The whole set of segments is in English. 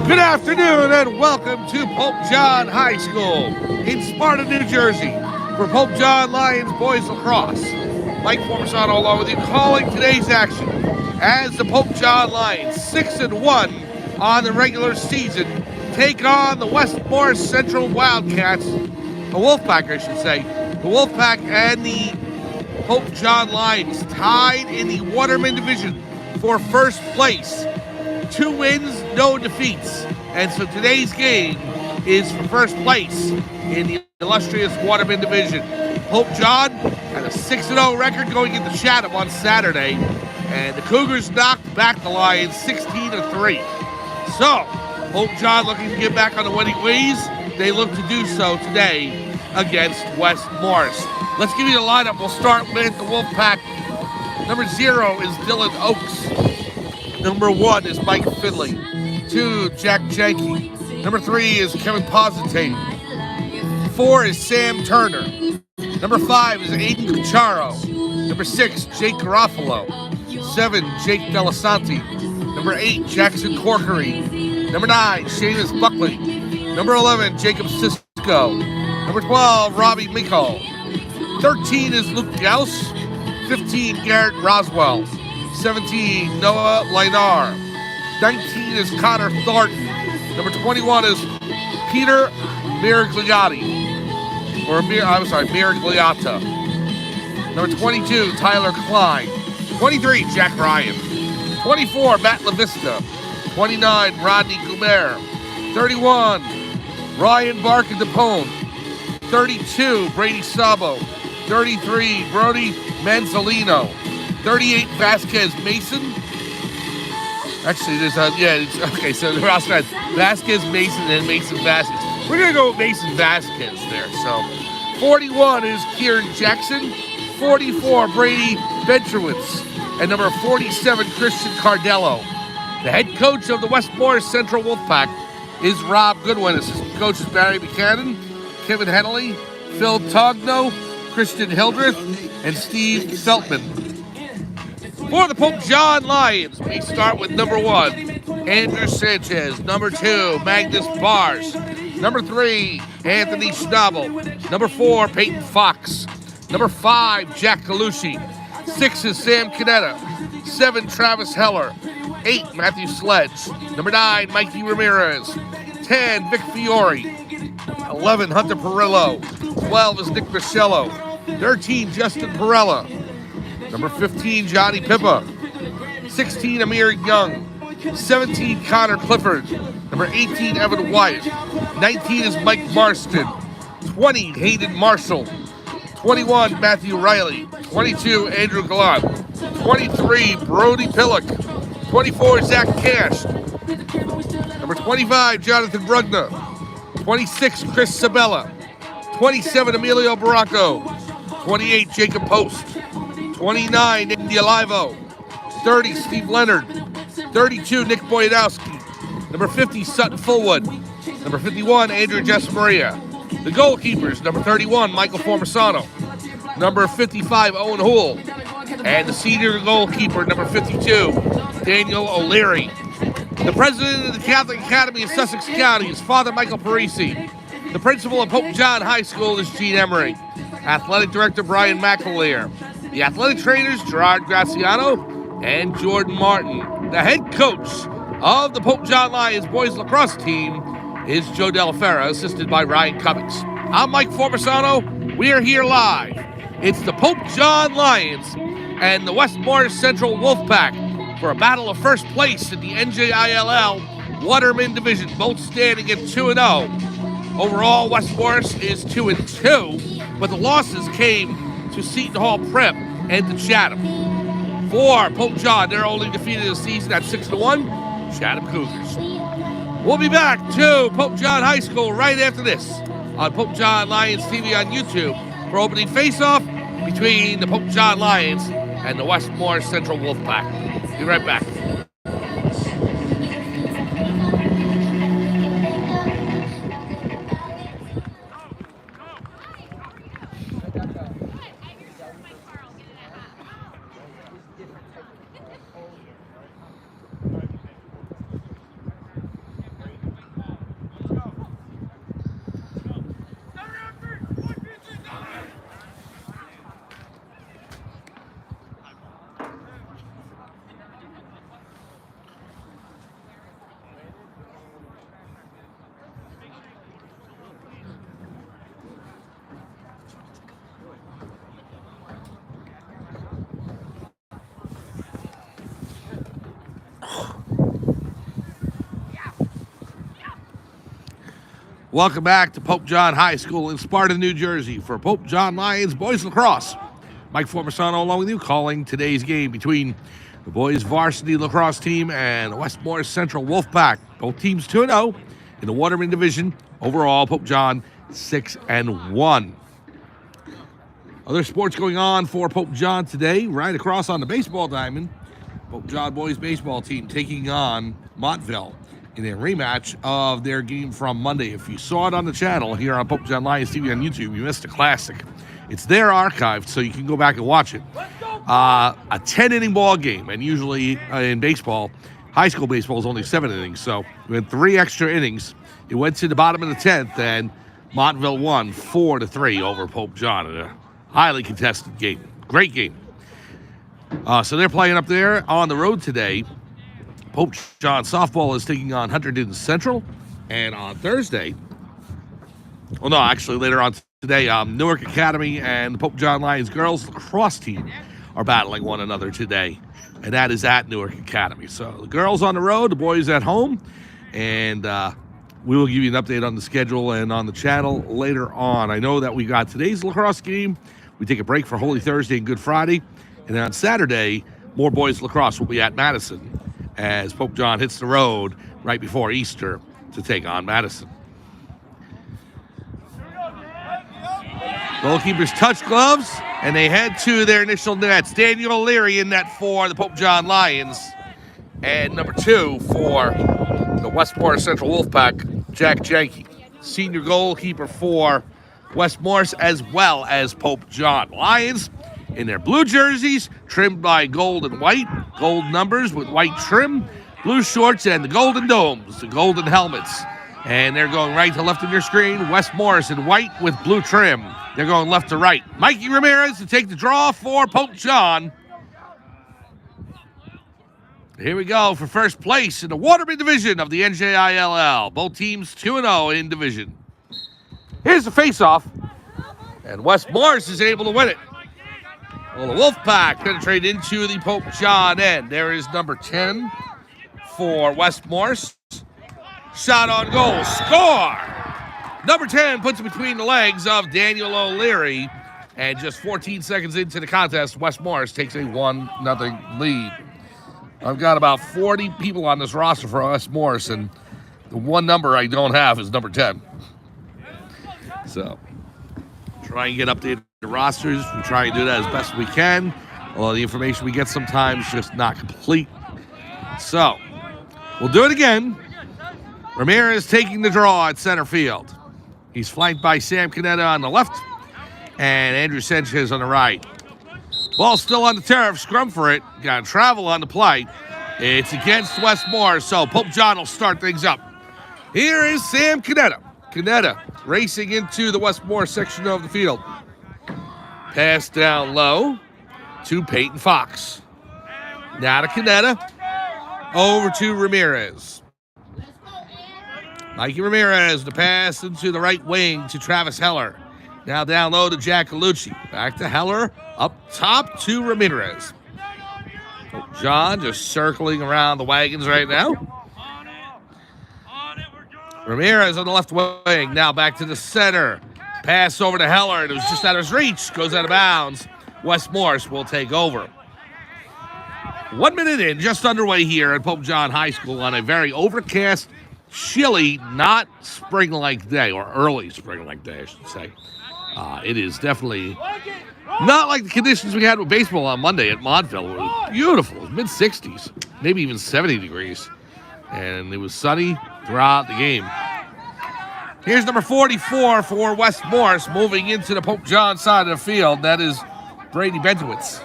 Good afternoon and welcome to Pope John High School in Sparta, New Jersey for Pope John Lions Boys Lacrosse. Mike Formasano along with you calling today's action as the Pope John Lions 6-1 on the regular season take on the Westmore Central Wildcats, the Wolfpack I should say. The Wolfpack and the Pope John Lions tied in the Waterman Division for first place. 2 wins, no defeats. And so today's game is for first place in the illustrious Waterman Division. Pope John had a 6-0 record going into Chatham on Saturday, and the Cougars knocked back the Lions 16-3. So, Pope John looking to get back on the winning ways. They look to do so today against West Morris. Let's give you the lineup. We'll start with the Wolfpack. Number 0 is Dylan Oakes. Number 1 is Mike Finley. 2, Jack Janke. Number 3 is Kevin Positate. 4 is Sam Turner. Number 5 is Aiden Cucharo. Number 6, Jake Garofalo. 7, Jake Delasanti. Number 8, Jackson Corkery. Number 9, Seamus Buckley. Number 11, Jacob Sisko. Number 12, Robbie Miko. 13 is Luke Gauss. 15, Garrett Roswell. 17, Noah Linar. 19 is Connor Thornton. Number 21 is Peter Miragliotti. Miragliata. Number 22, Tyler Klein. 23, Jack Ryan. 24, Matt LaVista. 29, Rodney Gumer. 31, Ryan Barker DePone. 32, Brady Sabo. 33, Brody Manzolino. 38, Vasquez Mason. Actually, there's okay, so the roster has Vasquez Mason and Mason Vasquez. We're going to go with Mason Vasquez there. So 41 is Kieran Jackson. 44, Brady Bentrowitz. And number 47, Christian Cardello. The head coach of the Westmore Central Wolfpack is Rob Goodwin. Assistant coach is Barry Buchanan, Kevin Henley, Phil Togno, Christian Hildreth, and Steve Feltman. For the Pope John Lions, we start with number 1, Andrew Sanchez. Number 2, Magnus Bars. Number 3, Anthony Schnabel. Number 4, Peyton Fox. Number 5, Jack Galushi. 6 is Sam Canetta. 7, Travis Heller. 8, Matthew Sledge. Number 9, Mikey Ramirez. 10, Vic Fiore. 11, Hunter Perillo. 12 is Nick Michello. 13, Justin Perella. Number 15, Johnny Pippa. 16, Amir Young. 17, Connor Clifford. Number 18, Evan Wyatt. 19 is Mike Marston. 20, Hayden Marshall. 21, Matthew Riley. 22, Andrew Gallant. 23, Brody Pillock. 24, Zach Cash. Number 25, Jonathan Brugna. 26, Chris Sabella. 27, Emilio Baracco. 28, Jacob Post. 29, Nick Dialivo. 30, Steve Leonard. 32, Nick Boyadowski. Number 50, Sutton Fullwood. Number 51, Andrew Jessamaria. The goalkeepers, number 31, Michael Formasano. Number 55, Owen Houle. And the senior goalkeeper, number 52, Daniel O'Leary. The president of the Catholic Academy of Sussex County is Father Michael Parisi. The principal of Pope John High School is Gene Emery. Athletic director, Brian McAleer. The athletic trainers, Gerard Graciano and Jordan Martin. The head coach of the Pope John Lions boys lacrosse team is Joe Delafera, assisted by Ryan Cummings. I'm Mike Formasano. We are here live. It's the Pope John Lions and the Westmore Central Wolfpack for a battle of first place in the NJILL Waterman Division, both standing at 2-0. Overall, West Morris is 2-2, but the losses came to Seton Hall Prep and to Chatham. For Pope John, they're only defeated this season at 6-1, Chatham Cougars. We'll be back to Pope John High School right after this on Pope John Lions TV on YouTube for opening face-off between the Pope John Lions and the Westmore Central Wolfpack. Be right back. Welcome back to Pope John High School in Sparta, New Jersey for Pope John Lions Boys Lacrosse. Mike Formasano along with you, calling today's game between the boys varsity lacrosse team and Westmore Central Wolfpack. Both teams 2-0 in the Waterman division. Overall, Pope John 6-1. Other sports going on for Pope John today. Right across on the baseball diamond, Pope John boys baseball team taking on Montville in a rematch of their game from Monday. If you saw it on the channel here on Pope John Lions TV on YouTube, you missed a classic. It's there archived, so you can go back and watch it. A 10-inning ball game, and usually in baseball, high school baseball is only 7 innings, so we had 3 extra innings. It went to the bottom of the 10th, and Montville won 4-3 over Pope John in a highly contested game. Great game. So they're playing up there on the road today. Pope John softball is taking on Hunterdon Central, and on Thursday, well, no, actually later on today, Newark Academy and the Pope John Lions girls lacrosse team are battling one another today, and that is at Newark Academy. So the girls on the road, the boys at home, and we will give you an update on the schedule and on the channel later on. I know that we got today's lacrosse game. We take a break for Holy Thursday and Good Friday, and then on Saturday, more boys lacrosse will be at Madison as Pope John hits the road right before Easter to take on Madison. Goalkeepers touch gloves, and they head to their initial nets. Daniel O'Leary in net for the Pope John Lions. And number 2 for the Westmore Central Wolfpack, Jack Janke. Senior goalkeeper for West Morris as well as Pope John. Lions in their blue jerseys, trimmed by gold and white, gold numbers with white trim, blue shorts, and the golden domes, the golden helmets. And they're going right to left of your screen. West Morris in white with blue trim. They're going left to right. Mikey Ramirez to take the draw for Pope John. Here we go for first place in the Waterman division of the NJILL. Both teams 2-0 in division. Here's the face-off, and West Morris is able to win it. Well, the Wolfpack penetrate into the Pope John end. There is number 10 for West Morris. Shot on goal. Score! Number 10 puts it between the legs of Daniel O'Leary. And just 14 seconds into the contest, West Morris takes a 1-0 lead. I've got about 40 people on this roster for West Morris, and the one number I don't have is number 10. So, try and get updated rosters. We try and do that as best we can. Although the information we get sometimes just not complete. So, we'll do it again. Ramirez taking the draw at center field. He's flanked by Sam Canetta on the left and Andrew Sanchez on the right. Ball still on the turf, scrum for it. Got to travel on the play. It's against West Morris, so Pope John will start things up. Here is Sam Canetta. Canetta racing into the West Morris section of the field. Pass down low to Peyton Fox. Now to Canetta. Over to Ramirez. Mikey Ramirez, the pass into the right wing to Travis Heller. Now down low to Jack Galucci. Back to Heller. Up top to Ramirez. John just circling around the wagons right now. Ramirez on the left wing. Now back to the center. Pass over to Heller. It was just out of his reach. Goes out of bounds. West Morris will take over. 1 minute in, just underway here at Pope John High School on a very overcast, chilly, not spring-like day, or early spring-like day, I should say. It is definitely not like the conditions we had with baseball on Monday at Montville. It was beautiful. It was mid-60s, maybe even 70 degrees. And it was sunny throughout the game. Here's number 44 for West Morris moving into the Pope John side of the field. That is Brady Bentowitz.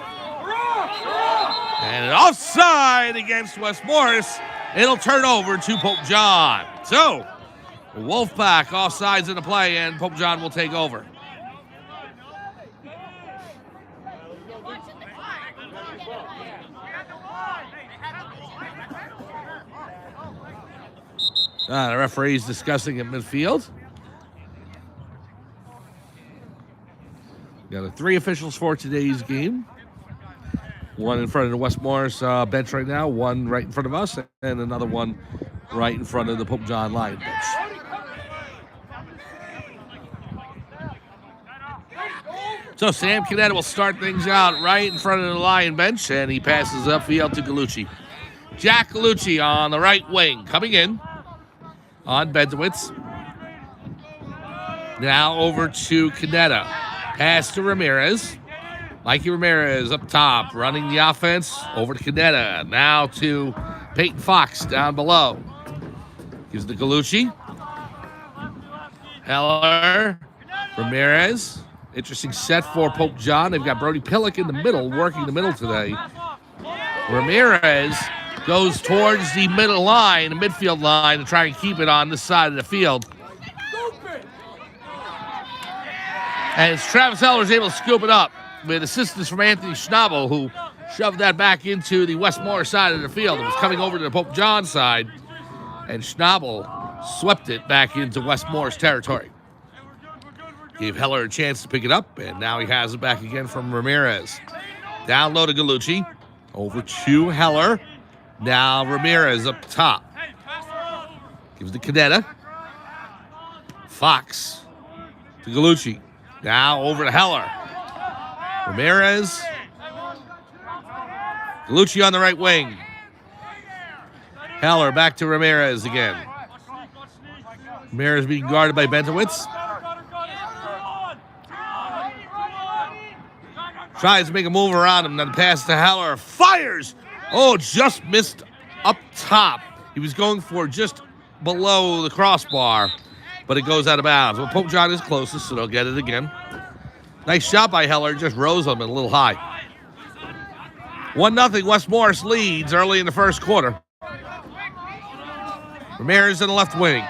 And an offside against West Morris. It'll turn over to Pope John. So, Wolfpack offsides in the play, and Pope John will take over. The referee's discussing at midfield. Got 3 officials for today's game. One in front of the West Morris bench right now, one right in front of us, and another one right in front of the Pope John Lion bench. So Sam Canetta will start things out right in front of the Lion bench, and he passes upfield to Gallucci. Jack Gallucci on the right wing, coming in on Bentowitz. Now over to Canetta. Pass to Ramirez. Mikey Ramirez up top, running the offense. Over to Canetta. Now to Peyton Fox down below. Gives the Gallucci. Heller. Ramirez. Interesting set for Pope John. They've got Brody Pillock in the middle, working the middle today. Ramirez goes towards the middle line, the midfield line, to try and keep it on this side of the field. And Travis Heller is able to scoop it up with assistance from Anthony Schnabel, who shoved that back into the Westmore side of the field. It was coming over to the Pope John side, and Schnabel swept it back into Westmore's territory. Gave Heller a chance to pick it up, and now he has it back again from Ramirez. Down low to Gallucci. Over to Heller. Now Ramirez up top. Gives to Canetta. Fox to Gallucci. Now over to Heller. Ramirez. Gallucci on the right wing. Heller back to Ramirez again. Ramirez being guarded by Bentowitz. Tries to make a move around him. Then pass to Heller. Fires! Oh, just missed up top. He was going for just below the crossbar, but it goes out of bounds. Well, Pope John is closest, so they'll get it again. Nice shot by Heller. Just rose him a little high. 1-0 West Morris leads early in the first quarter. Ramirez in the left wing.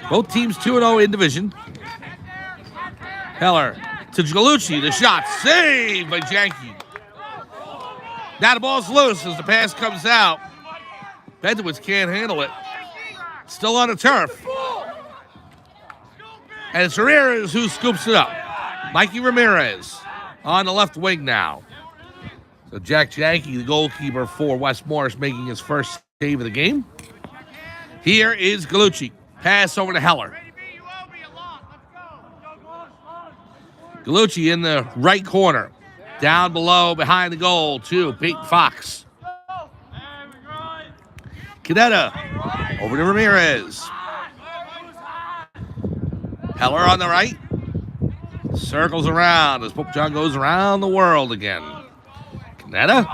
Both teams 2-0 in division. Heller to Gallucci, the shot saved by Janke. Now the ball's loose as the pass comes out. Bentowitz can't handle it. Still on the turf. And it's Ramirez who scoops it up. Mikey Ramirez on the left wing now. So Jack Janke, the goalkeeper for West Morris, making his first save of the game. Here is Gallucci. Pass over to Heller. Gallucci in the right corner. Down below, behind the goal, to Peyton Fox. Canetta over to Ramirez. Heller on the right. Circles around as Pope John goes around the world again. Canetta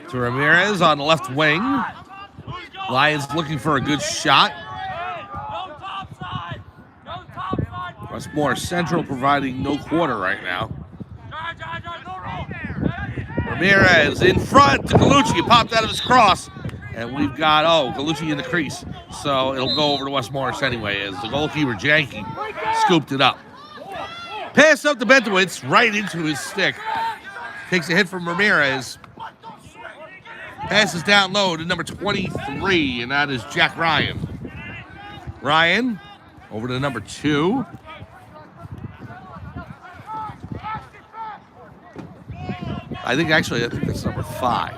to Ramirez on the left wing. Lions looking for a good shot. Westmore Central providing no quarter right now. Ramirez in front to Gallucci. He popped out of his cross. And we've got, Gallucci in the crease. So it'll go over to West Morris anyway as the goalkeeper, Janke, scooped it up. Pass up to Bentowitz, right into his stick. Takes a hit from Ramirez. Passes down low to number 23, and that is Jack Ryan. Ryan over to number 2. I think that's number 5.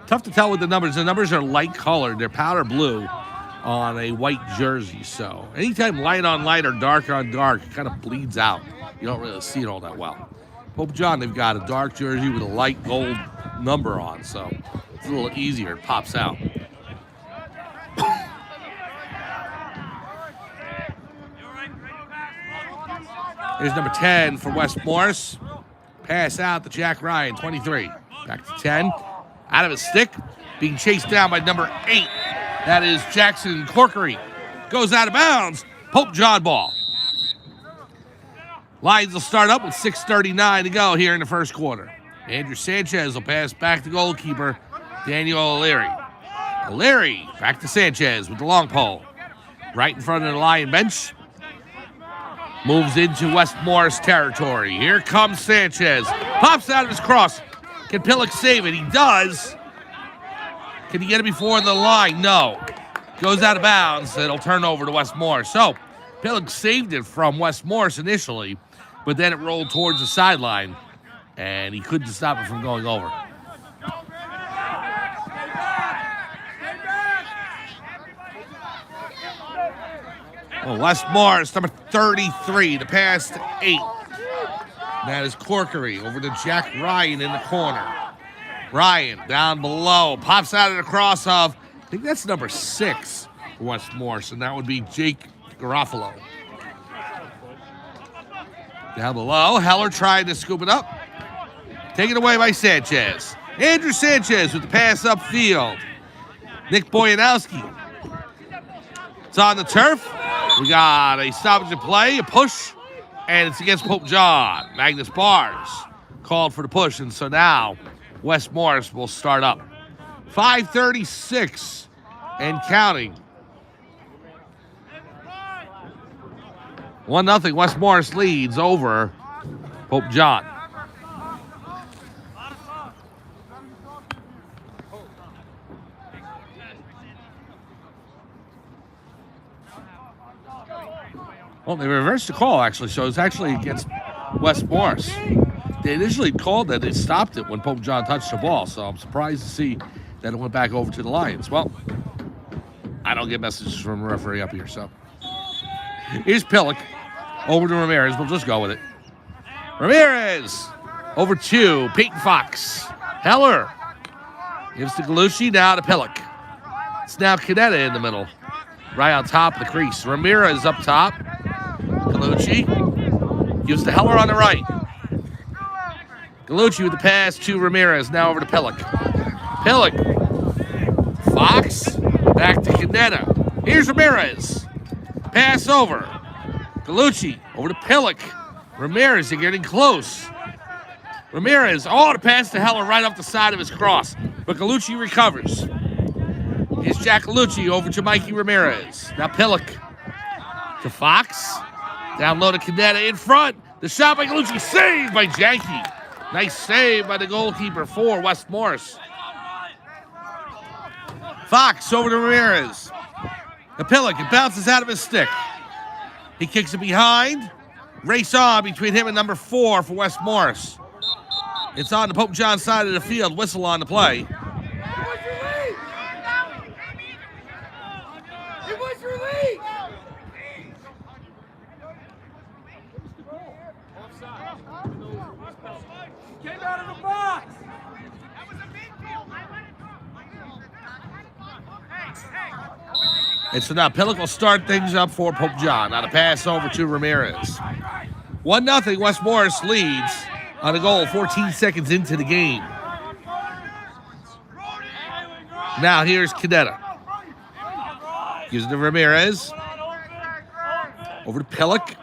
Tough to tell with the numbers. The numbers are light colored. They're powder blue on a white jersey. So anytime light on light or dark on dark, it kind of bleeds out. You don't really see it all that well. Pope John, they've got a dark jersey with a light gold number on, so it's a little easier. It pops out. Here's number 10 for West Morris. Pass out to Jack Ryan, 23. Back to 10. Out of his stick. Being chased down by number 8. That is Jackson Corkery. Goes out of bounds. Pope John ball. Lions will start up with 6:39 to go here in the first quarter. Andrew Sanchez will pass back to goalkeeper Daniel O'Leary. O'Leary back to Sanchez with the long pole. Right in front of the Lion bench. Moves into West Morris territory. Here comes Sanchez. Pops out of his cross. Can Pillock save it? He does. Can he get it before the line? No. Goes out of bounds. It'll turn over to West Morris. So Pillock saved it from West Morris initially, but then it rolled towards the sideline, and he couldn't stop it from going over. Well, Wes Morris, number 33, the pass to 8. That is Corkery over to Jack Ryan in the corner. Ryan down below, pops out of the cross of, I think that's number 6 for Wes Morris, and that would be Jake Garofalo. Down below, Heller tried to scoop it up. Taken away by Sanchez. Andrew Sanchez with the pass upfield. Nick Boyanowski. It's on the turf. We got a stoppage of play, a push, and it's against Pope John. Magnus Bars called for the push, and so now Wes Morris will start up. 5:36 and counting. 1-0, Wes Morris leads over Pope John. Well, they reversed the call, actually, so it's actually against Wes Morris. They initially called that. They stopped it when Pope John touched the ball, so I'm surprised to see that it went back over to the Lions. Well, I don't get messages from the referee up here, so. Here's Pillock over to Ramirez. We'll just go with it. Ramirez over to Peyton Fox. Heller gives to Galucci, now to Pillock. It's now Canetta in the middle, right on top of the crease. Ramirez up top. Galucci gives to Heller on the right. Galucci with the pass to Ramirez, now over to Pillock. Pillock, Fox, back to Canetta. Here's Ramirez. Pass over. Galucci over to Pillock. Ramirez, they're getting close. Ramirez, the pass to Heller right off the side of his cross. But Galucci recovers. Here's Jack Galucci over to Mikey Ramirez. Now Pillock to Fox. Down low to Canetta in front. The shot by Galucci, saved by Janke. Nice save by the goalkeeper for Wes Morris. Fox over to Ramirez. The Pillock, it bounces out of his stick. He kicks it behind. Race on between him and number 4 for Wes Morris. It's on the Pope John side of the field. Whistle on the play. Came out of the box. And so now Pillock will start things up for Pope John. Now the pass over to Ramirez. 1-0, Wes Morris leads on a goal 14 seconds into the game. Now here's Canetta. Gives it to Ramirez. Over to Pillock.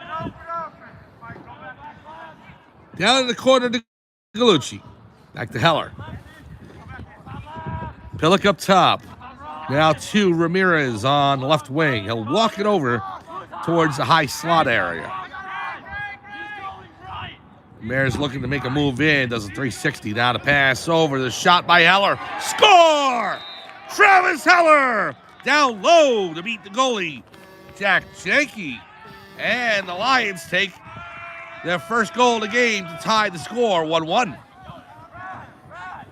Down in the corner to Galucci. Back to Heller. Pillock up top. Now to Ramirez on the left wing. He'll walk it over towards the high slot area. Ramirez looking to make a move in. Does a 360. Now to pass over. The shot by Heller. Score! Travis Heller! Down low to beat the goalie, Jack Janke. And the Lions take their first goal of the game to tie the score 1-1.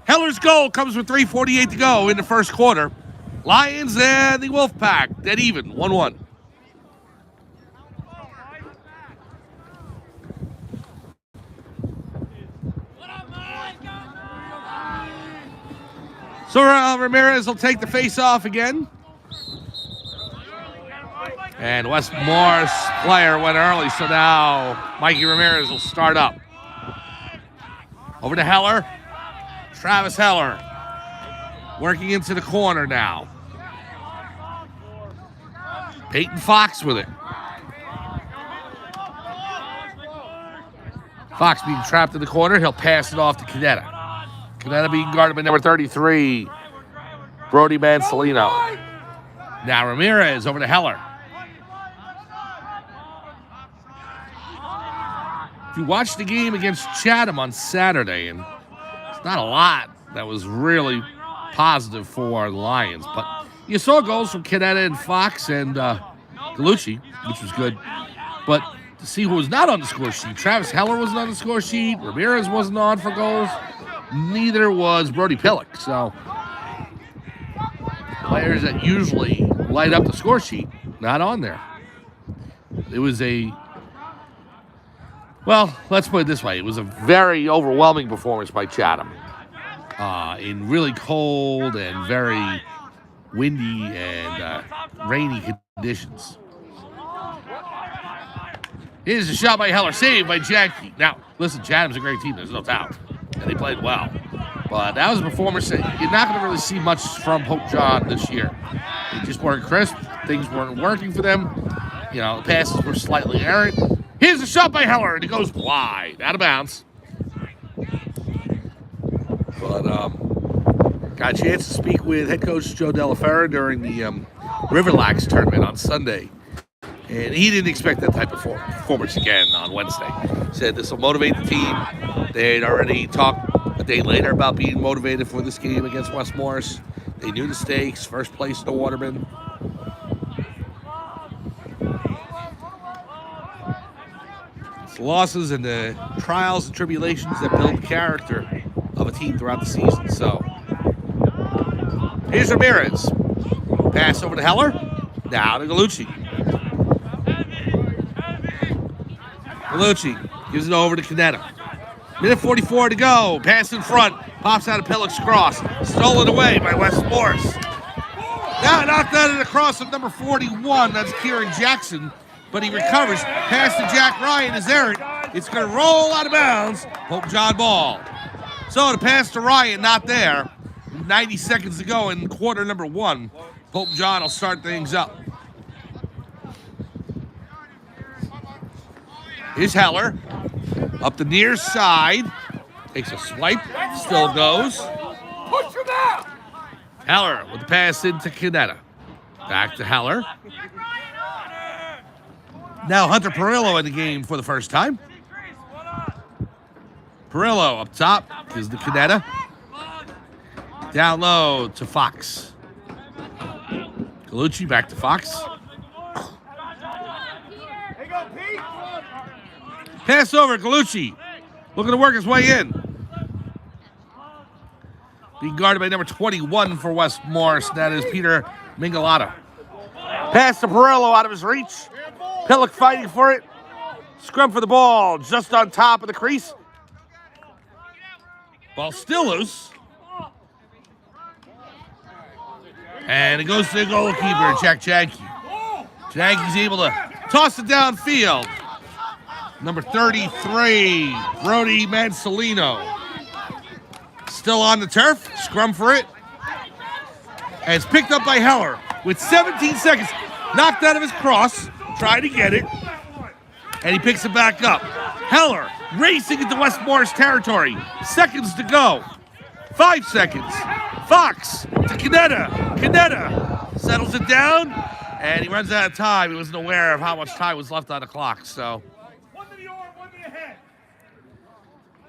Heller's goal comes with 3:48 to go in the first quarter. Lions and the Wolfpack dead even, 1-1. So Ramirez will take the face-off again. And Wes Morris player went early, so now Mikey Ramirez will start up. Over to Heller. Travis Heller working into the corner now. Peyton Fox with it. Fox being trapped in the corner. He'll pass it off to Canetta. Canetta being guarded by number 33, Brody Mansolino. Now Ramirez over to Heller. If you watched the game against Chatham on Saturday, and it's not a lot that was really positive for the Lions, but you saw goals from Canetta and Fox and Galucci, which was good. But to see who was not on the score sheet, Travis Heller wasn't on the score sheet. Ramirez wasn't on for goals. Neither was Brody Pillock. So players that usually light up the score sheet, not on there. it was let's put it this way. It was a very overwhelming performance by Chatham in really cold and very windy and rainy conditions. Here's a shot by Heller, saved by Jackie. Now, listen, Chatham's a great team. There's no doubt. And they played well. But that was a performance that you're not going to really see much from Pope John this year. They just weren't crisp. Things weren't working for them. The passes were slightly errant. Here's a shot by Heller, and it goes wide, out of bounds. But got a chance to speak with head coach Joe Delaferra during the Riverlax tournament on Sunday. And he didn't expect that type of performance again on Wednesday. He said this will motivate the team. They had already talked a day later about being motivated for this game against West Morris. They knew the stakes, first place in the Waterman. It's the losses and the trials and tribulations that build the character of a team throughout the season. So, here's Ramirez. Pass over to Heller. Now to Galucci. Galucci gives it over to Canetta. Minute 44 to go. Pass in front. Pops out of Pillock's cross. Stolen away by West Morris. Now knocked out of the cross of number 41. That's Kieran Jackson. But he recovers. Pass to Jack Ryan is errant. It's going to roll out of bounds. Pope John ball. So the pass to Ryan, not there. 90 seconds to go in quarter number 1. Pope John will start things up. Here's Heller. Up the near side. Takes a swipe. Still goes. Push him out. Heller with the pass into Canetta. Back to Heller. Now Hunter Perillo in the game for the first time. Perillo up top. Gives the Canetta. Down low to Fox. Galucci back to Fox. Pass over, Galucci. Looking to work his way in. Being guarded by number 21 for West Morris. That is Peter Mingalata. Pass to Perillo out of his reach. Pillock fighting for it. Scrum for the ball just on top of the crease. Ball still loose. And it goes to the goalkeeper, Jack Janke. Janke's able to toss it downfield. Number 33, Brody Mansolino. Still on the turf. Scrum for it. And it's picked up by Heller with 17 seconds. Knocked out of his cross. Trying to get it. And he picks it back up. Heller racing into West Morris territory. Seconds to go. 5 seconds. Fox to Canetta. Canetta settles it down. And he runs out of time. He wasn't aware of how much time was left on the clock. So,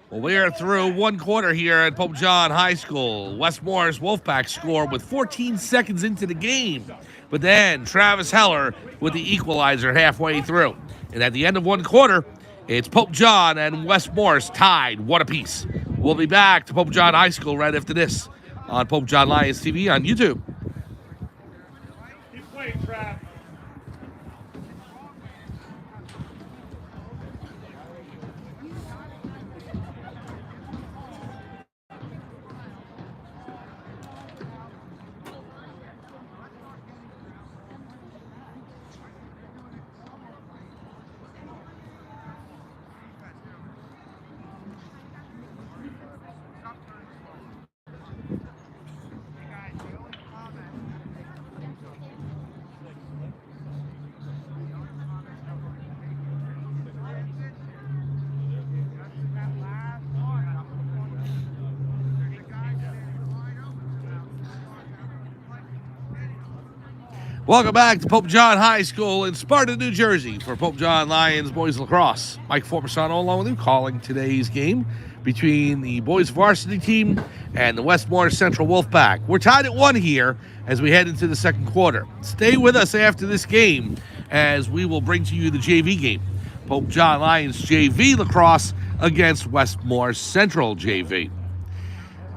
well, we are through one quarter here at Pope John High School. West Morris Wolfpack scored with 14 seconds into the game. But then Travis Heller with the equalizer halfway through. And at the end of one quarter, it's Pope John and West Morris tied 1 apiece. We'll be back to Pope John High School right after this on Pope John Lions TV on YouTube. Keep playing, Trav. Welcome back to Pope John High School in Sparta, New Jersey for Pope John Lions Boys Lacrosse. Mike Formasano along with you calling today's game between the boys varsity team and the West Morris Central Wolfpack. We're tied at 1 here as we head into the second quarter. Stay with us after this game as we will bring to you the JV game. Pope John Lions JV Lacrosse against West Morris Central JV.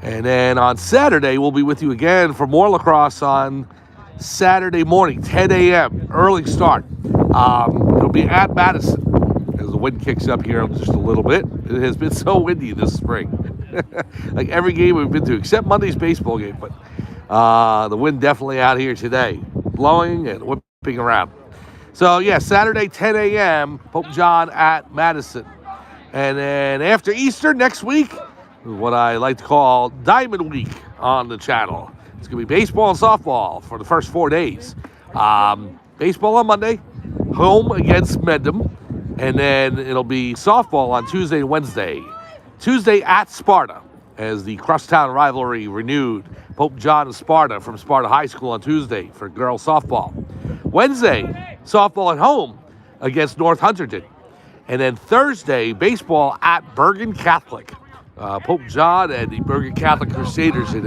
And then on Saturday, we'll be with you again for more lacrosse on Saturday morning, 10 a.m., early start. It'll be at Madison as the wind kicks up here just a little bit. It has been so windy this spring. Like every game we've been to, except Monday's baseball game, but the wind definitely out here today, blowing and whipping around. So, yeah, Saturday, 10 a.m., Pope John at Madison. And then after Easter, next week, what I like to call Diamond Week on the channel. It's going to be baseball and softball for the first 4 days. Baseball on Monday, home against Mendham, and then it'll be softball on Tuesday and Wednesday. Tuesday at Sparta, as the crosstown rivalry renewed. Pope John and Sparta from Sparta High School on Tuesday for girls softball. Wednesday, softball at home against North Hunterdon. And then Thursday, baseball at Bergen Catholic. Pope John and the Bergen Catholic Crusaders in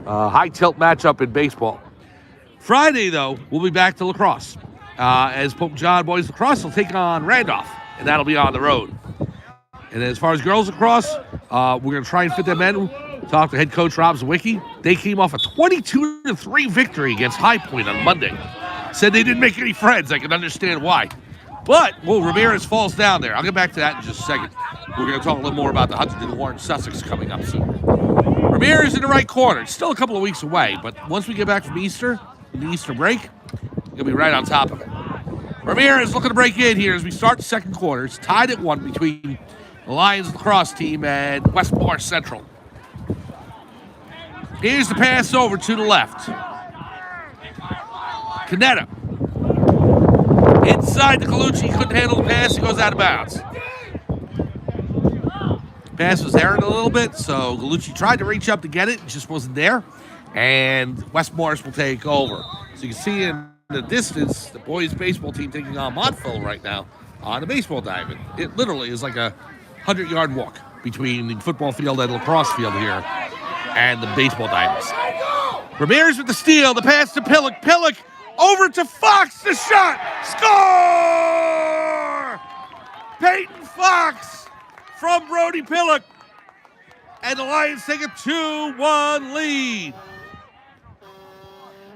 a high tilt matchup in baseball. Friday, though, we'll be back to lacrosse. As Pope John boys lacrosse will take on Randolph, and that'll be on the road. And as far as girls lacrosse, we're going to try and fit them in. Talk to head coach Rob Zawicki. They came off a 22-3 victory against High Point on Monday. Said they didn't make any friends. I can understand why. But, Ramirez falls down there. I'll get back to that in just a second. We're going to talk a little more about the Huntington Warren Sussex coming up soon. Ramirez in the right corner. It's still a couple of weeks away, but once we get back from Easter, the Easter break, he'll be right on top of it. Ramirez looking to break in here as we start the second quarter. It's tied at 1 between the Lions lacrosse team and Westmore Central. Here's the pass over to the left. Canetta. Inside to Colucci. Couldn't handle the pass. He goes out of bounds. Pass was errant a little bit, so Colucci tried to reach up to get it. It just wasn't there. And Westmore will take over. So you can see in the distance, the boys' baseball team taking on Montville right now on the baseball diamond. It literally is like a 100-yard walk between the football field and lacrosse field here and the baseball diamonds. Ramirez with the steal, the pass to Pillock. Pillock over to Fox, the shot, score! Peyton Fox from Brody Pillock. And the Lions take a 2-1 lead.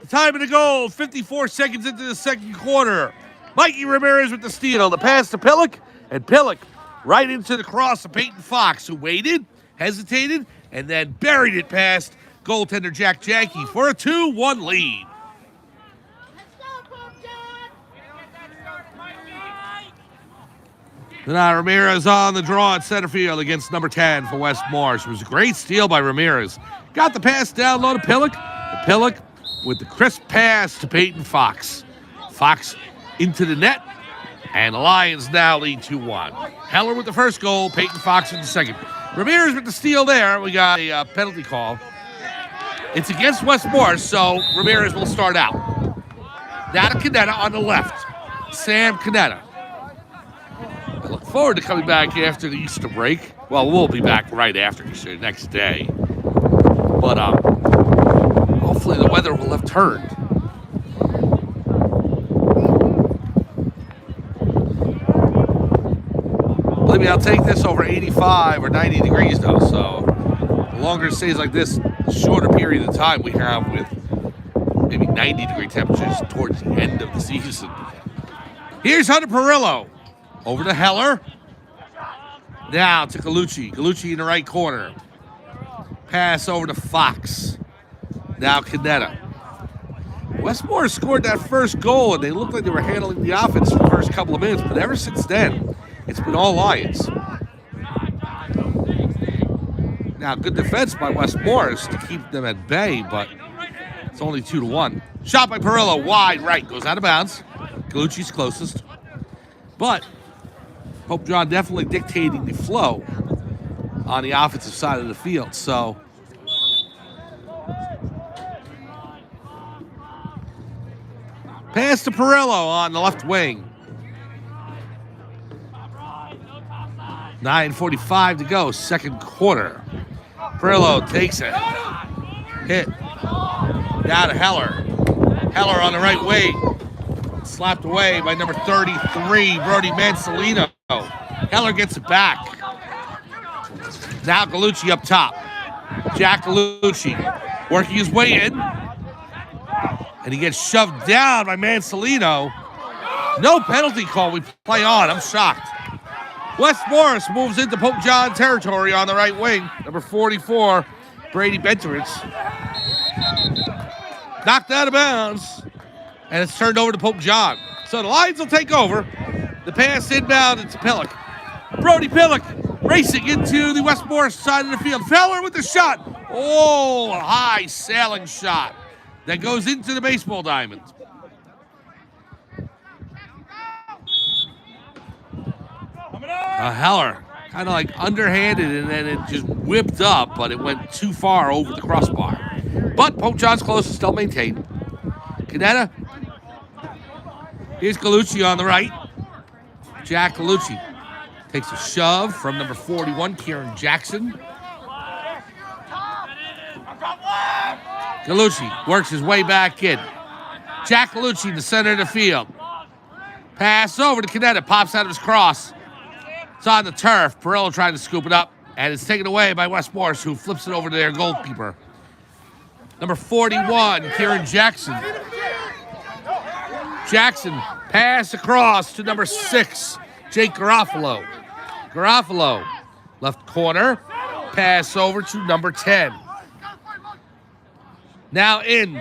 The time of the goal, 54 seconds into the second quarter. Mikey Ramirez with the steal, the pass to Pillock, and Pillock right into the cross of Peyton Fox, who waited, hesitated, and then buried it past goaltender Jack Janke for a 2-1 lead. Now Ramirez on the draw at center field against number 10 for West Morris. It was a great steal by Ramirez. Got the pass down low to Pillock. Pillock with the crisp pass to Peyton Fox. Fox into the net, and the Lions now lead 2-1. Heller with the first goal, Peyton Fox with the second. Ramirez with the steal there. We got a penalty call. It's against West Morris, so Ramirez will start out. Now to Canetta on the left. Sam Canetta. I look forward to coming back after the Easter break. Well, we'll be back right after Easter, next day. But hopefully the weather will have turned. Believe me, I'll take this over 85 or 90 degrees, though. So the longer it stays like this, the shorter period of time we have with maybe 90-degree temperatures towards the end of the season. Here's Hunter Perillo. Over to Heller. Now to Colucci. Colucci in the right corner. Pass over to Fox. Now Canetta. Westmore scored that first goal, and they looked like they were handling the offense for the first couple of minutes, but ever since then, it's been all Lions. Now, good defense by West Morris to keep them at bay, but it's only 2-1. Shot by Perillo, wide right, goes out of bounds. Colucci's closest. But Pope John definitely dictating the flow on the offensive side of the field. So pass to Perillo on the left wing. 9:45 to go, second quarter. Perillo takes it. Hit. Down to Heller. Heller on the right wing. Slapped away by number 33, Brody Mansolino. Heller gets it back. Now Colucci up top. Jack Colucci working his way in. And he gets shoved down by Mansolino. No penalty call. We play on. I'm shocked. Wes Morris moves into Pope John territory on the right wing. Number 44, Brady Benterich. Knocked out of bounds. And it's turned over to Pope John. So the Lions will take over. The pass inbound into Pillock. Brody Pillock racing into the West Morris side of the field. Feller with the shot. Oh, a high sailing shot that goes into the baseball diamond. Heller, kind of like underhanded, and then it just whipped up, but it went too far over the crossbar. But Pope John's close is still maintained. Canetta. Here's Galucci on the right. Jack Galucci takes a shove from number 41, Kieran Jackson. Galucci works his way back in. Jack Galucci in the center of the field. Pass over to Canetta, pops out of his cross. It's on the turf. Perillo trying to scoop it up, and it's taken away by Wes Morris, who flips it over to their goalkeeper. Number 41, Kieran Jackson. Jackson pass across to number 6, Jake Garofalo. Garofalo, left corner, pass over to number 10. Now in.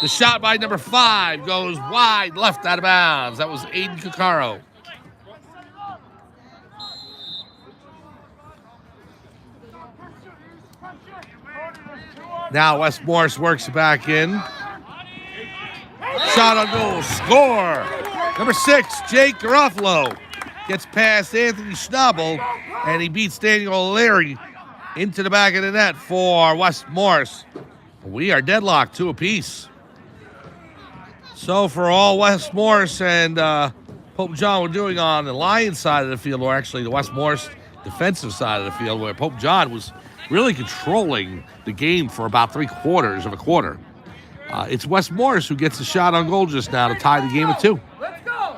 The shot by number 5 goes wide left out of bounds. That was Aiden Cuccaro. Now Wes Morris works it back in. Shot on goal. Score. Number 6, Jake Garofalo. Gets past Anthony Schnabel, and he beats Daniel O'Leary into the back of the net for Wes Morris. We are deadlocked 2 apiece. So for all Wes Morris and Pope John were doing on the Lions side of the field, or actually the Wes Morris defensive side of the field, where Pope John was really controlling the game for about 3/4 of a quarter. It's Wes Morris who gets a shot on goal just now to tie the game at 2. Let's go.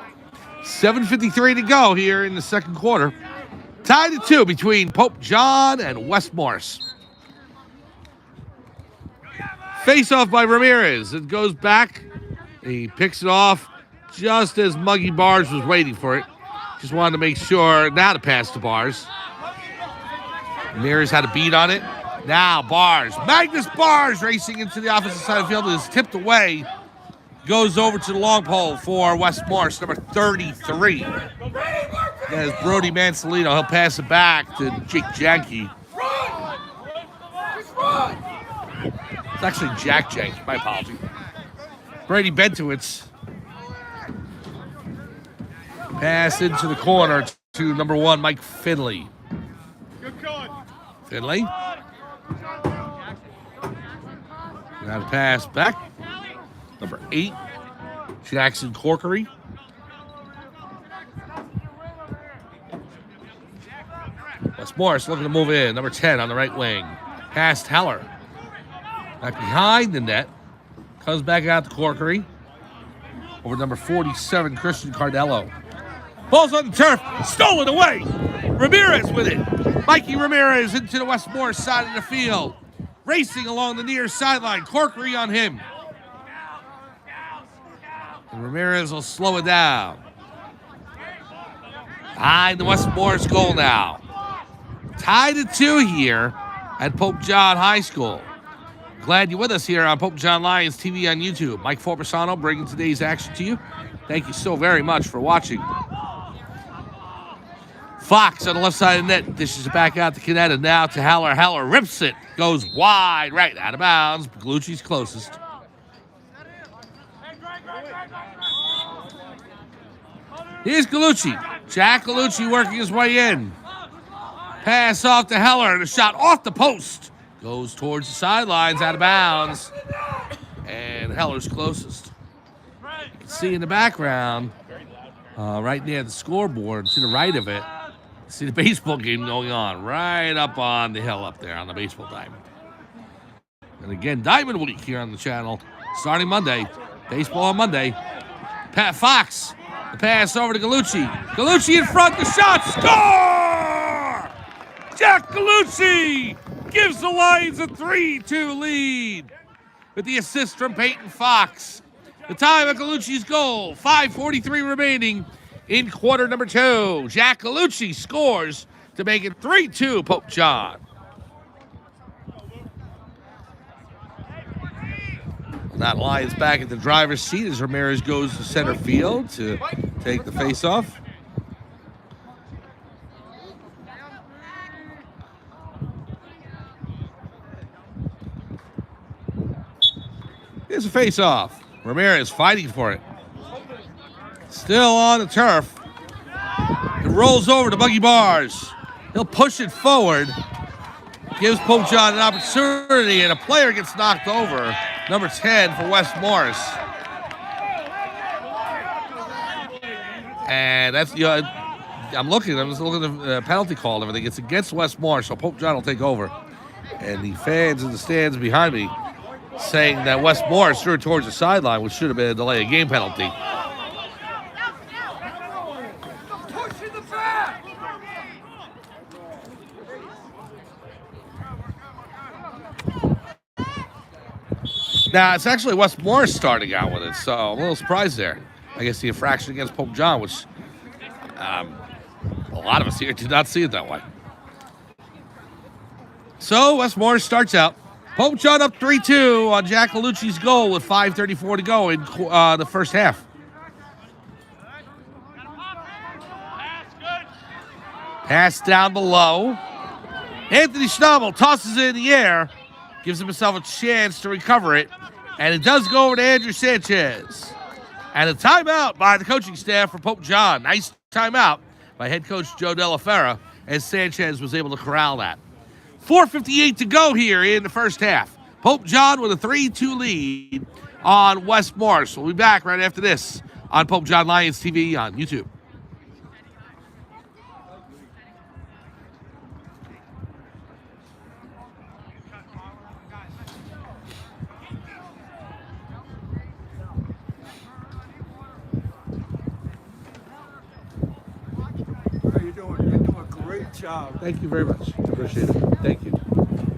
7:53 to go here in the second quarter. Tied at 2 between Pope John and Wes Morris. Face off by Ramirez. It goes back. He picks it off just as Muggy Bars was waiting for it. Just wanted to make sure now to pass to Bars. Ramirez had a beat on it. Now Bars. Magnus Bars racing into the opposite side of the field. Is tipped away. Goes over to the long pole for Wes Morris, number 33. As Brody Mansolino, he'll pass it back to Jake Janke. It's actually Jack Janke. My apology. Brady Bentowitz. Pass into the corner to number 1, Mike Finley. Finley. Now to pass back. Number 8, Jackson Corkery. Wes Morris looking to move in. Number 10 on the right wing. Past Heller. Back behind the net. Comes back out to Corkery. Over number 47, Christian Cardello. Ball's on the turf. Stolen away. Ramirez with it. Mikey Ramirez into the Wes Morris side of the field. Racing along the near sideline. Corkery on him. And Ramirez will slow it down. Behind the Wes Morris goal now. Tied at 2 here at Pope John High School. Glad you're with us here on Pope John Lions TV on YouTube. Mike Forpasano bringing today's action to you. Thank you so very much for watching. Fox on the left side of the net dishes it back out to Canetta. Now to Haller. Haller rips it. Goes wide right out of bounds. Galucci's closest. Here's Galucci. Jack Galucci working his way in. Pass off to Heller and a shot off the post. Goes towards the sidelines, out of bounds. And Heller's closest. You can see in the background, right near the scoreboard, to the right of it, see the baseball game going on right up on the hill up there on the baseball diamond. And again, Diamond Week here on the channel, starting Monday. Baseball on Monday. Pat Fox, the pass over to Galucci. Galucci in front, the shot, score! Jack Galucci gives the Lions a 3-2 lead with the assist from Peyton Fox. The time at Gallucci's goal, 5:43 remaining in quarter number 2. Jack Gallucci scores to make it 3-2 Pope John. That Lions back at the driver's seat as Ramirez goes to center field to take the faceoff. Here's a faceoff. Ramirez fighting for it. Still on the turf. It rolls over to Buggy Bars. He'll push it forward. Gives Pope John an opportunity, and a player gets knocked over. Number 10 for West Morris. And that's, I'm just looking at the penalty call and everything. It's against West Morris, so Pope John will take over. And the fans in the stands behind me saying that West Morris threw it towards the sideline, which should have been a delay of game penalty. Now, it's actually West Morris starting out with it, so I'm a little surprised there. I guess the infraction against Pope John, which a lot of us here did not see it that way. So, West Morris starts out. Pope John up 3-2 on Jack Gallucci's goal with 5:34 to go in the first half. Pass down below. Anthony Schnabel tosses it in the air, gives himself a chance to recover it, and it does go over to Andrew Sanchez. And a timeout by the coaching staff for Pope John. Nice timeout by head coach Joe Della Fera, as Sanchez was able to corral that. 4:58 to go here in the first half. Pope John with a 3-2 lead on West Morris. We'll be back right after this on Pope John Lions TV on YouTube. How you doing? You're doing a great job. Thank you very much. Appreciate it. Thank you.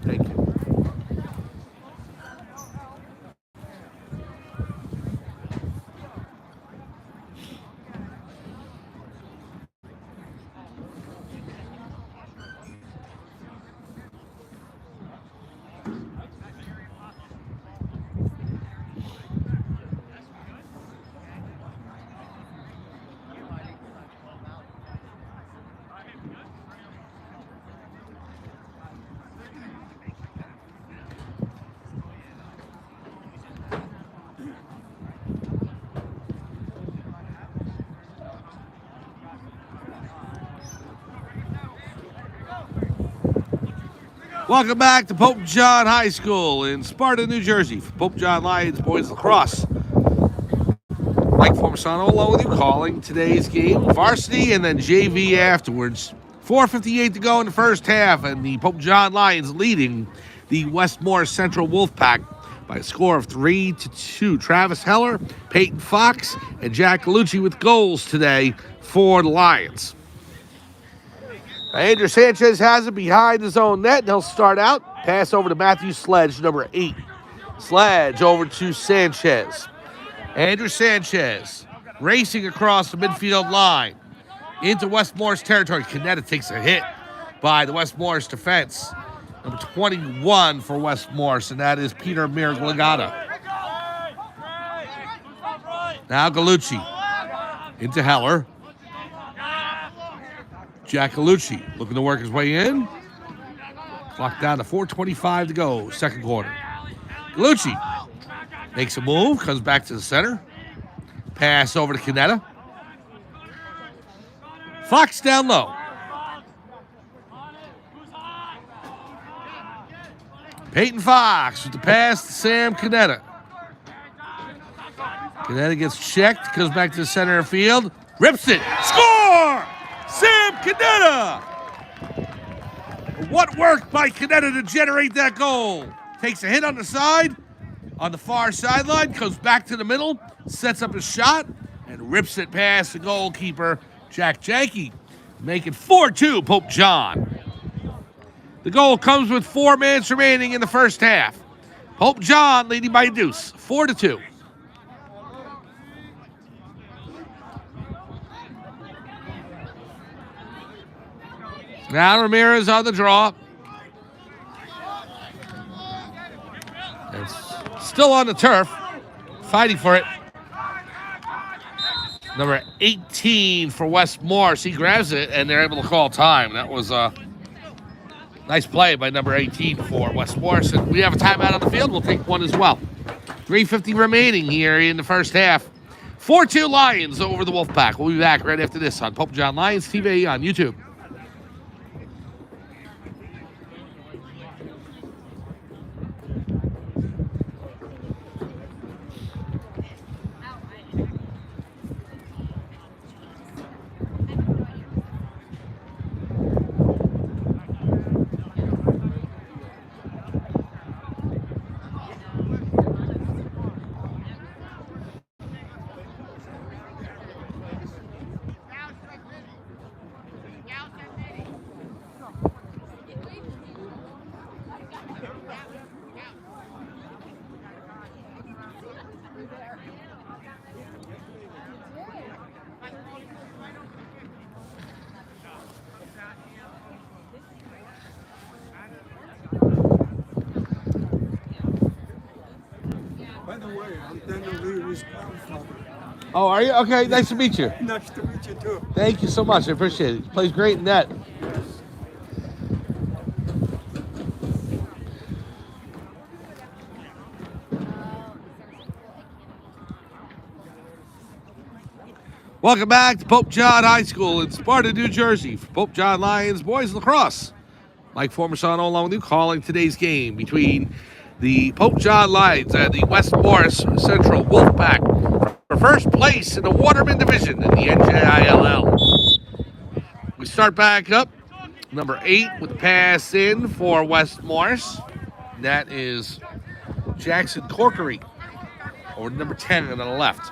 Thank you. Welcome back to Pope John High School in Sparta, New Jersey. For Pope John Lions Boys Lacrosse. Mike Formisano along with you, calling today's game. Varsity and then JV afterwards. 4:58 to go in the first half, and the Pope John Lions leading the West Morris Central Wolfpack by a score of 3-2. Travis Heller, Peyton Fox, and Jack Gallucci with goals today for the Lions. Andrew Sanchez has it behind his own net, and he'll start out. Pass over to Matthew Sledge, number 8. Sledge over to Sanchez. Andrew Sanchez racing across the midfield line into West Morris territory. Canetta takes a hit by the West Morris defense. Number 21 for West Morris, and that is Peter Mirglagata. Now Gallucci into Heller. Jack Gallucci looking to work his way in. Clock down to 4:25 to go, second quarter. Gallucci makes a move, comes back to the center. Pass over to Canetta. Fox down low. Peyton Fox with the pass to Sam Canetta. Canetta gets checked, comes back to the center of the field, rips it, score! Sam Canetta! What work by Canetta to generate that goal? Takes a hit on the side, on the far sideline, comes back to the middle, sets up a shot, and rips it past the goalkeeper, Jack Janke, making 4-2 Pope John. The goal comes with 4 minutes remaining in the first half. Pope John leading by a deuce, 4-2. Now Ramirez on the draw. It's still on the turf, fighting for it. Number 18 for West Morris. He grabs it, and they're able to call time. That was a nice play by number 18 for West Morris. And we have a timeout on the field. We'll take one as well. 3:50 remaining here in the first half. 4-2 Lions over the Wolfpack. We'll be back right after this on Pope John Lions TV on YouTube. By the way, I'm Daniel Leary's grandfather. Oh, are you? Okay, nice to meet you. Nice to meet you too. Thank you so much. I appreciate it. He plays great in net. Welcome back to Pope John High School in Sparta, New Jersey for Pope John Lions Boys Lacrosse. Mike Formerson along with you calling today's game between the Pope John Lions and the West Morris Central Wolfpack for first place in the Waterman Division in the NJILL. We start back up. Number 8 with the pass in for West Morris. That is Jackson Corkery over to number 10 on the left.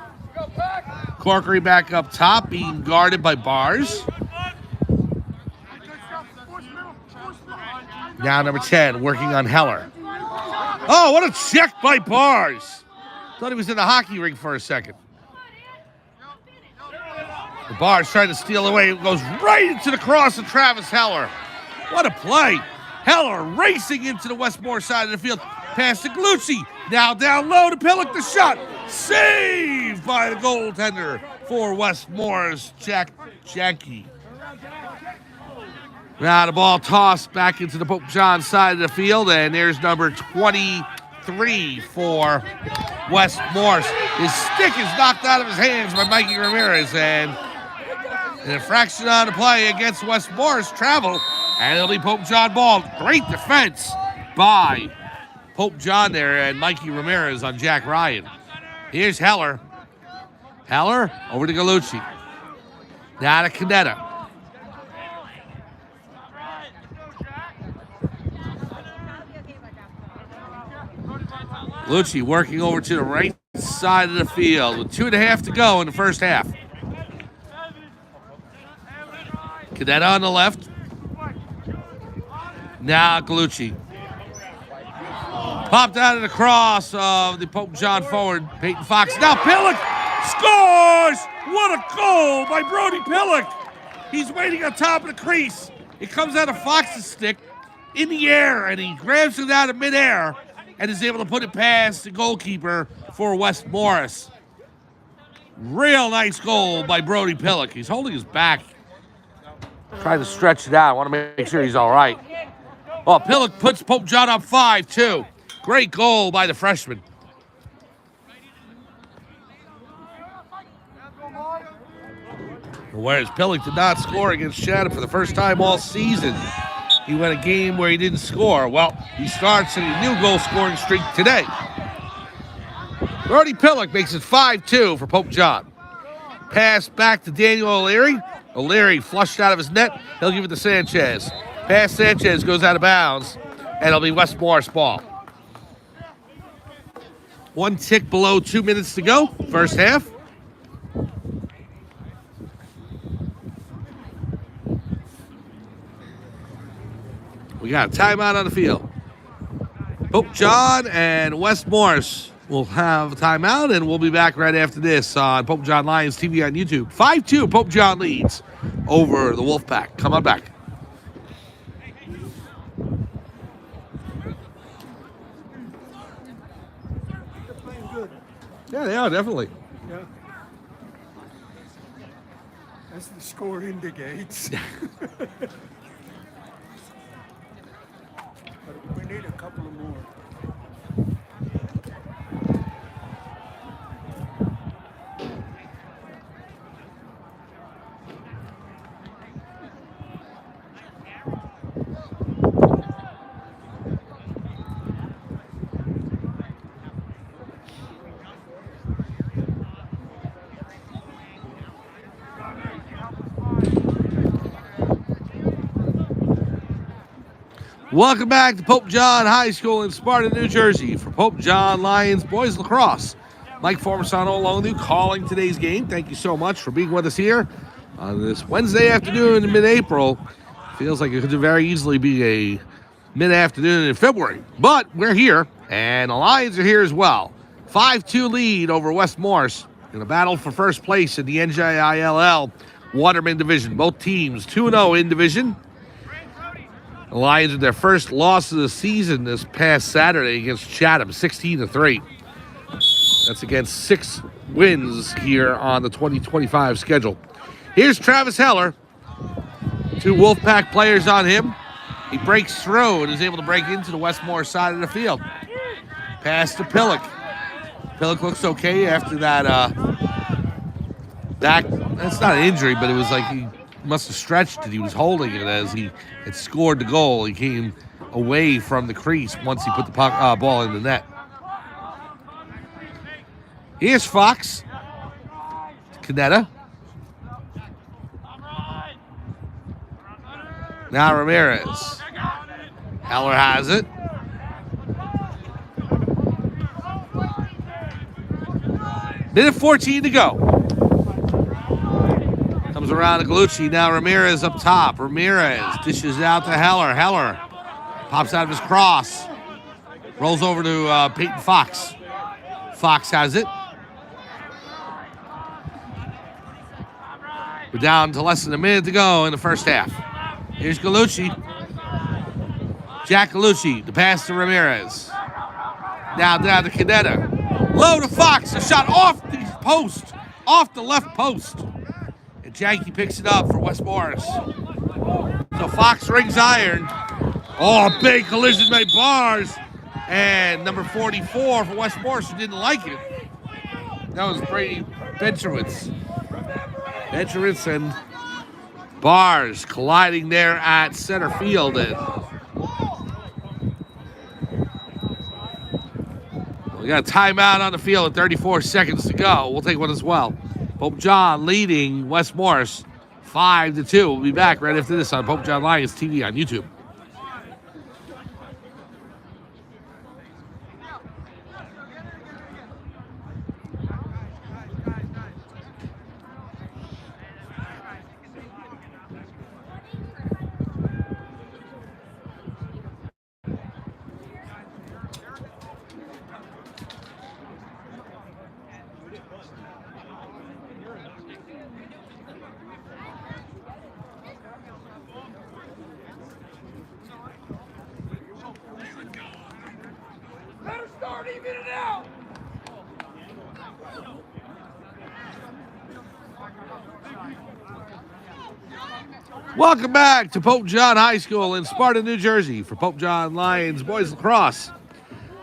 Corkery back up top, being guarded by Bars. Now number 10, working on Heller. Oh, what a check by Bars. Thought he was in the hockey rink for a second. The Bars trying to steal away. It goes right into the cross of Travis Heller. What a play. Heller racing into the Westmore side of the field. Pass to Glucci. Now down low to Pillock. The shot. Saved by the goaltender for Westmore's Jackie. Now the ball tossed back into the Pope John side of the field, and there's number 23 for West Morris. His stick is knocked out of his hands by Mikey Ramirez, and an infraction on the play against West Morris travel, and it'll be Pope John ball. Great defense by Pope John there and Mikey Ramirez on Jack Ryan. Here's Heller. Heller over to Galucci. Now to Canetta. Lucci working over to the right side of the field with 2.5 to go in the first half. Canetta on the left. Now Galucci. Popped out of the cross of the Pope John forward, Peyton Fox. Now Pillock scores! What a goal by Brody Pillock! He's waiting on top of the crease. It comes out of Fox's stick in the air, and he grabs it out of midair and is able to put it past the goalkeeper for West Morris. Real nice goal by Brody Pillock. He's holding his back, trying to stretch it out. I want to make sure he's all right. Well, Pillock puts Pope John up 5-2. Great goal by the freshman. Whereas Pillock did not score against Shannon for the first time all season. He went a game where he didn't score. Well, he starts a new goal-scoring streak today. Brody Pillock makes it 5-2 for Pope John. Pass back to Daniel O'Leary. O'Leary flushed out of his net. He'll give it to Sanchez. Pass Sanchez goes out of bounds, and it'll be West Morris ball. 1 tick below 2 minutes to go, first half. We got a timeout on the field. Pope John and West Morris will have a timeout, and we'll be back right after this on Pope John Lions TV on YouTube. 5-2, Pope John leads over the Wolfpack. Come on back. Yeah, they are, definitely. Yeah. As the score indicates. But we need a couple of more. Welcome back to Pope John High School in Sparta, New Jersey for Pope John Lions Boys Lacrosse. Mike Formasano calling today's game. Thank you so much for being with us here on this Wednesday afternoon in mid-April. Feels like it could very easily be a mid-afternoon in February. But we're here, and the Lions are here as well. 5-2 lead over West Morris in a battle for first place in the NJILL Waterman Division. Both teams 2-0 in division. The Lions with their first loss of the season this past Saturday against Chatham, 16-3. That's against 6 wins here on the 2025 schedule. Here's Travis Heller. 2 Wolfpack players on him. He breaks through and is able to break into the Westmore side of the field. Pass to Pillock. Pillock looks okay after that. That's not an injury, but it was like he must have stretched it. He was holding it as he had scored the goal. He came away from the crease once he put the ball in the net. Here's Fox. Canetta. Now Ramirez. Heller has it. Minute 14 to go. Comes around to Galucci. Now Ramirez up top. Ramirez dishes out to Heller. Heller pops out of his cross. Rolls over to Peyton Fox. Fox has it. We're down to less than a minute to go in the first half. Here's Galucci. Jack Galucci. The pass to Ramirez. Now down to Canetta. Low to Fox. A shot off the post. Off the left post. And Janky picks it up for West Morris. So Fox rings iron. Oh, big collision by Bars. And number 44 for West Morris who didn't like it. That was Brady Benchowitz. Benchowitz and Bars colliding there at center field. And we got a timeout on the field at 34 seconds to go. We'll take one as well. Pope John leading West Morris 5-2. We'll be back right after this on Pope John Lions TV on YouTube. Welcome back to Pope John High School in Sparta, New Jersey for Pope John Lions Boys Lacrosse.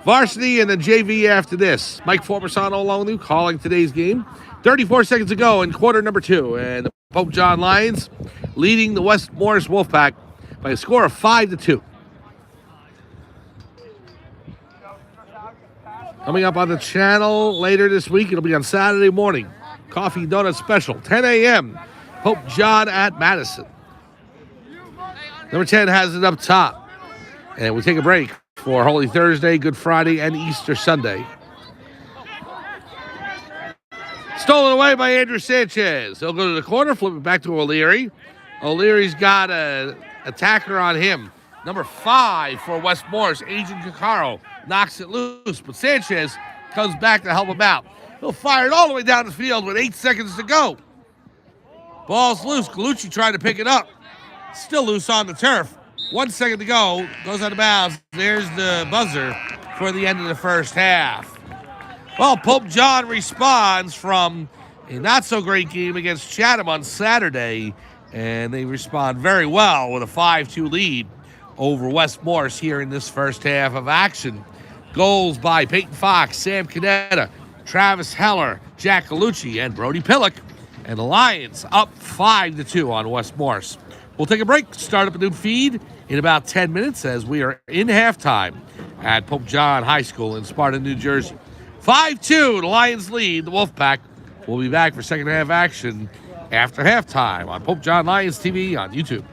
Varsity and the JV after this. Mike Formasano calling today's game. 34 seconds to go in quarter number 2. And the Pope John Lions leading the West Morris Wolfpack by a score of 5-2. Coming up on the channel later this week, it'll be on Saturday morning. Coffee Donut Special, 10 a.m. Pope John at Madison. Number 10 has it up top. And we take a break for Holy Thursday, Good Friday, and Easter Sunday. Stolen away by Andrew Sanchez. He'll go to the corner, flip it back to O'Leary. O'Leary's got an attacker on him. Number 5 for West Morris, Agent Caccaro, knocks it loose. But Sanchez comes back to help him out. He'll fire it all the way down the field with 8 seconds to go. Ball's loose. Galucci trying to pick it up. Still loose on the turf. 1 second to go. Goes out of bounds. There's the buzzer for the end of the first half. Well, Pope John responds from a not-so-great game against Chatham on Saturday, and they respond very well with a 5-2 lead over West Morris here in this first half of action. Goals by Peyton Fox, Sam Canetta, Travis Heller, Jack Galucci, and Brody Pillock. And the Lions up 5-2 on West Morris. We'll take a break, start up a new feed in about 10 minutes as we are in halftime at Pope John High School in Sparta, New Jersey. 5-2, the Lions lead the Wolfpack. We'll be back for second half action after halftime on Pope John Lions TV on YouTube.